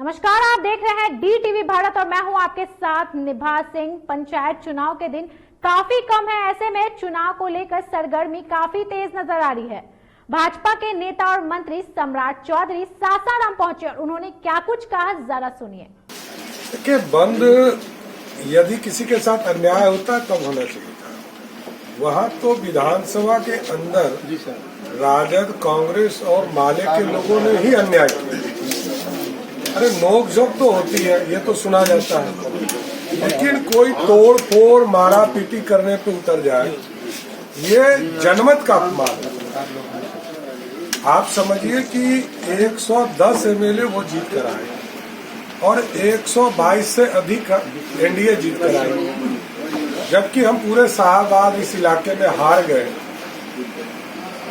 नमस्कार, आप देख रहे हैं DTV भारत और मैं हूं आपके साथ निभा सिंह। पंचायत चुनाव के दिन काफी कम है, ऐसे में चुनाव को लेकर सरगर्मी काफी तेज नजर आ रही है। भाजपा के नेता और मंत्री सम्राट चौधरी सासाराम पहुंचे और उन्होंने क्या कुछ कहा, जरा सुनिए। देखिए, बंद यदि किसी के साथ अन्याय होता है तब होना चाहिए था। वहाँ तो विधानसभा के अंदर राजद, कांग्रेस और माले के लोगों ने ही अन्याय किया। अरे नोक-झोंक तो होती है, ये तो सुना जाता है, लेकिन कोई तोड़ फोड़ मारा पीटी करने पे उतर जाए, ये जनमत का अपमान है। आप समझिए कि 110 एमएलए वो जीत कर आए और 122 से अधिक एनडीए जीत कर आई, जबकि हम पूरे शाहबाद इस इलाके में हार गए,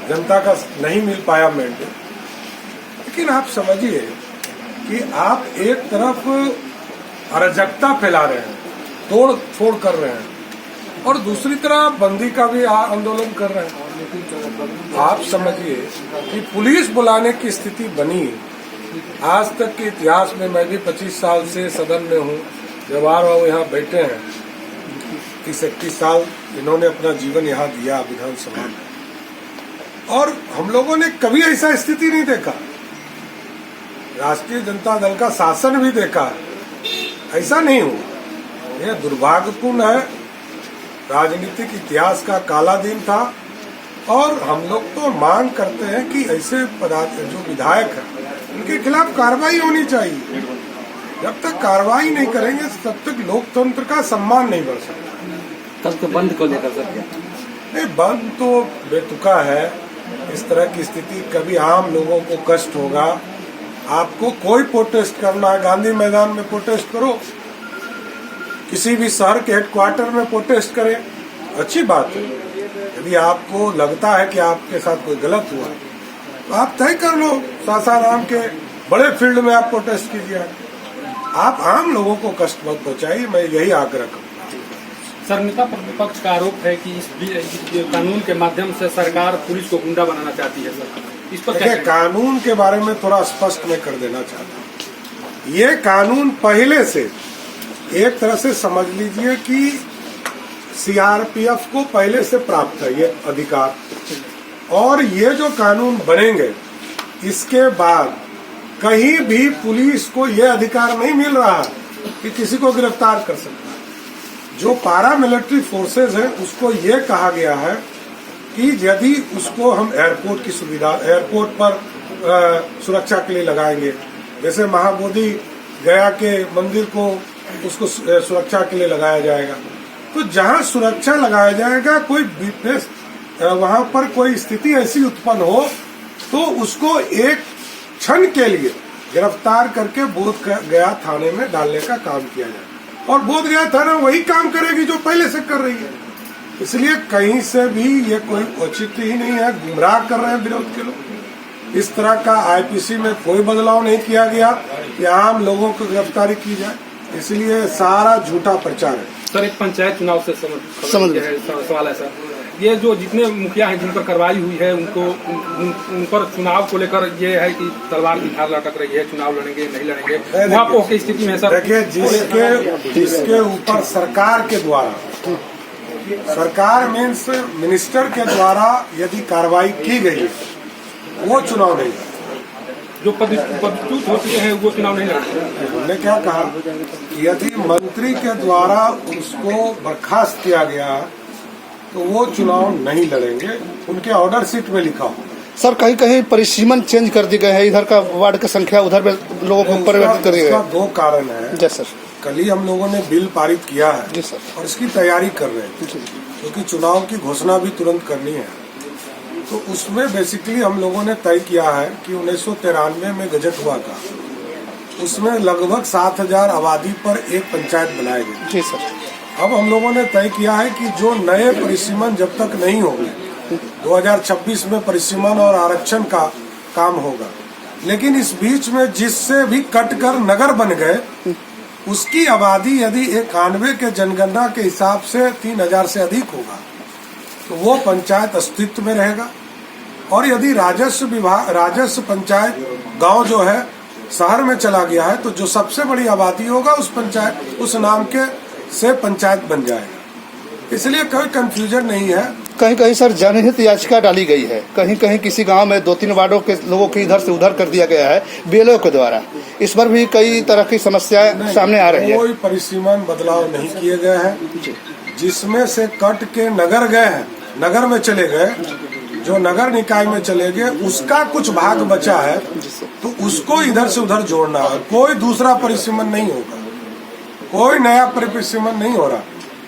जनता का नहीं मिल पाया मैंडेट। लेकिन आप समझिए कि आप एक तरफ अराजकता फैला रहे हैं, तोड़ फोड़ कर रहे हैं, और दूसरी तरफ बंदी का भी आंदोलन कर रहे हैं। आप समझिए कि पुलिस बुलाने की स्थिति बनी। आज तक के इतिहास में मैं भी 25 साल से सदन में हूँ, जवाहर बाबू यहाँ बैठे हैं, 30-31 साल इन्होंने अपना जीवन यहाँ दिया विधानसभा में, और हम लोगों ने कभी ऐसा स्थिति नहीं देखा। राष्ट्रीय जनता दल का शासन भी देखा, ऐसा नहीं हुआ। यह दुर्भाग्यपूर्ण है, राजनीतिक इतिहास का काला दिन था, और हम लोग तो मांग करते हैं कि ऐसे जो विधायक हैं उनके खिलाफ कार्रवाई होनी चाहिए। जब तक कार्रवाई नहीं करेंगे तब तक लोकतंत्र का सम्मान नहीं बढ़ सकता। तब तो बंद को लेकर सर नहीं, बंद तो बेतुका है। इस तरह की स्थिति कभी आम लोगों को कष्ट होगा। आपको कोई प्रोटेस्ट करना है, गांधी मैदान में प्रोटेस्ट करो, किसी भी शहर के हेडक्वार्टर में प्रोटेस्ट करें, अच्छी बात है। यदि आपको लगता है कि आपके साथ कोई गलत हुआ तो आप तय कर लो, सासाराम के बड़े फील्ड में आप प्रोटेस्ट कीजिए। आप आम लोगों को कष्ट मत पहुंचाइए, मैं यही आग्रह करूँगा। सर, नेता प्रतिपक्ष का आरोप है कि इस कानून के माध्यम से सरकार पुलिस को गुंडा बनाना चाहती है। सर, इस पर क्या? कानून के बारे में थोड़ा स्पष्ट मैं कर देना चाहता हूँ। ये कानून पहले से एक तरह से समझ लीजिए कि सीआरपीएफ को पहले से प्राप्त है ये अधिकार, और ये जो कानून बनेंगे इसके बाद कहीं भी पुलिस को ये अधिकार नहीं मिल रहा कि किसी को गिरफ्तार कर सकता है। जो पारा मिलिट्री फोर्सेज है उसको ये कहा गया है कि यदि उसको हम एयरपोर्ट की सुविधा, एयरपोर्ट पर सुरक्षा के लिए लगाएंगे, जैसे महाबोधि गया के मंदिर को उसको सुरक्षा के लिए लगाया जाएगा, तो जहां सुरक्षा लगाया जाएगा, कोई विशेष वहां पर कोई स्थिति ऐसी उत्पन्न हो तो उसको एक क्षण के लिए गिरफ्तार करके बोध गया थाने में डालने का काम किया जाए, और बोध गया थाना वही काम करेगी जो पहले से कर रही है। इसलिए कहीं से भी ये कोई औचित्य ही नहीं है, गुमराह कर रहे हैं विरोध के लोग। इस तरह का आईपीसी में कोई बदलाव नहीं किया गया कि आम लोगों को गिरफ्तारी की जाए, इसलिए सारा झूठा प्रचार है। सर, एक पंचायत चुनाव से सवाल है सर, ये जो जितने मुखिया हैं जिन पर कार्रवाई हुई है उन पर चुनाव को लेकर ये है कि तलवार की धार लटक रही है, चुनाव लड़ेंगे नहीं लड़ेंगे, वहाँ की स्थिति में सर। देखिए, जिसके ऊपर सरकार के द्वारा, सरकार मीन्स मिनिस्टर के द्वारा यदि कार्रवाई की गई वो चुनाव नहीं, जो पदच्युत हो चुके हैं वो चुनाव नहीं लड़ते। हमने क्या कहा, यदि मंत्री के द्वारा उसको बर्खास्त किया गया तो वो चुनाव नहीं लड़ेंगे, उनके ऑर्डर शीट में लिखा हो। सर, कहीं कहीं परिसीमन चेंज कर दी गए है, इधर का वार्ड की संख्या उधर लोगों को परिवर्तित कर दिया है। 2 कारण है। जी सर, कल ही हम लोगों ने बिल पारित किया है। जी सर, और इसकी तैयारी कर रहे हैं, क्योंकि चुनाव की घोषणा भी तुरंत करनी है। तो उसमें बेसिकली हम लोगों ने तय किया है कि 1993 में गजट हुआ था, उसमें लगभग 7000 आबादी पर एक पंचायत बनाई गई। जी सर, अब हम लोगों ने तय किया है कि जो नए परिसीमन जब तक नहीं होंगे, 2026 में परिसीमन और आरक्षण का काम होगा, लेकिन इस बीच में जिससे भी कटकर नगर बन गए उसकी आबादी यदि 91 के जनगणना के हिसाब से 3000 से अधिक होगा तो वो पंचायत अस्तित्व में रहेगा। और यदि राजस्व पंचायत गांव जो है शहर में चला गया है तो जो सबसे बड़ी आबादी होगा उस पंचायत उस नाम के से पंचायत बन जाएगा। इसलिए कोई कंफ्यूजन नहीं है। कहीं कहीं सर जनहित याचिका डाली गई है, कहीं कहीं किसी गांव में 2-3 वार्डों के लोगों को इधर से उधर कर दिया गया है बीएलओ के द्वारा। इस पर भी कई तरह की समस्याएं सामने आ रही है। कोई परिसीमन बदलाव नहीं किए गए हैं। जिसमें से कट के नगर गए हैं, नगर में चले गए, जो नगर निकाय में चले गए उसका कुछ भाग बचा है तो उसको इधर से उधर जोड़ना है। कोई दूसरा परिसीमन नहीं होगा, कोई नया परिसीमन नहीं हो रहा।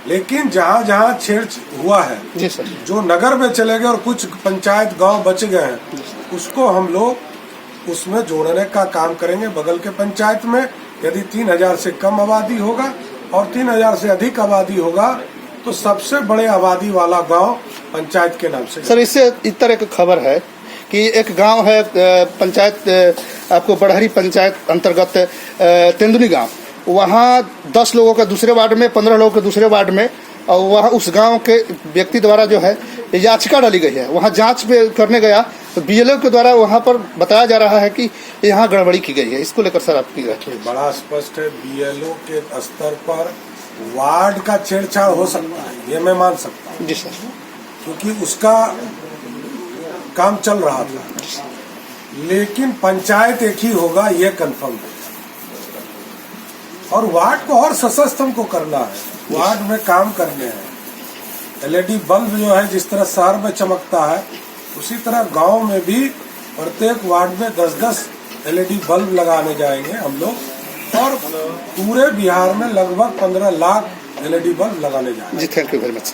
लेकिन जहाँ जहाँ छेड़ हुआ है जी सर, जो नगर में चले गए और कुछ पंचायत गांव बच गए हैं उसको हम लोग उसमें जोड़ने का काम करेंगे। बगल के पंचायत में यदि 3000 से कम आबादी होगा और 3000 से अधिक आबादी होगा तो सबसे बड़े आबादी वाला गांव पंचायत के नाम से। सर इससे इस तरह की खबर है कि एक गांव है पंचायत आपको बड़हरी पंचायत अंतर्गत तेंदुनी गांव, वहाँ 10 लोगों का दूसरे वार्ड में, 15 लोगों के दूसरे वार्ड में, और वहाँ उस गांव के व्यक्ति द्वारा जो है याचिका डाली गई है। वहाँ जांच करने गया तो बीएलओ के द्वारा वहाँ पर बताया जा रहा है कि यहाँ गड़बड़ी की गई है। इसको लेकर सर आपकी बड़ा स्पष्ट है, बीएलओ के स्तर पर वार्ड का छेड़छाड़ हो सकता है, ये मैं मान सकता हूँ जी सर, क्योंकि उसका काम चल रहा था। लेकिन पंचायत एक ही होगा ये कंफर्म है और वार्ड को और सशक्त हमको करना है, वार्ड में काम करने हैं। एलईडी बल्ब जो है जिस तरह शहर में चमकता है उसी तरह गांव में भी प्रत्येक वार्ड में 10-10 एलईडी बल्ब लगाने जाएंगे हम लोग और पूरे बिहार में लगभग 15 लाख एलईडी बल्ब लगाने जाएंगे। जी थैंक यू वेरी मच।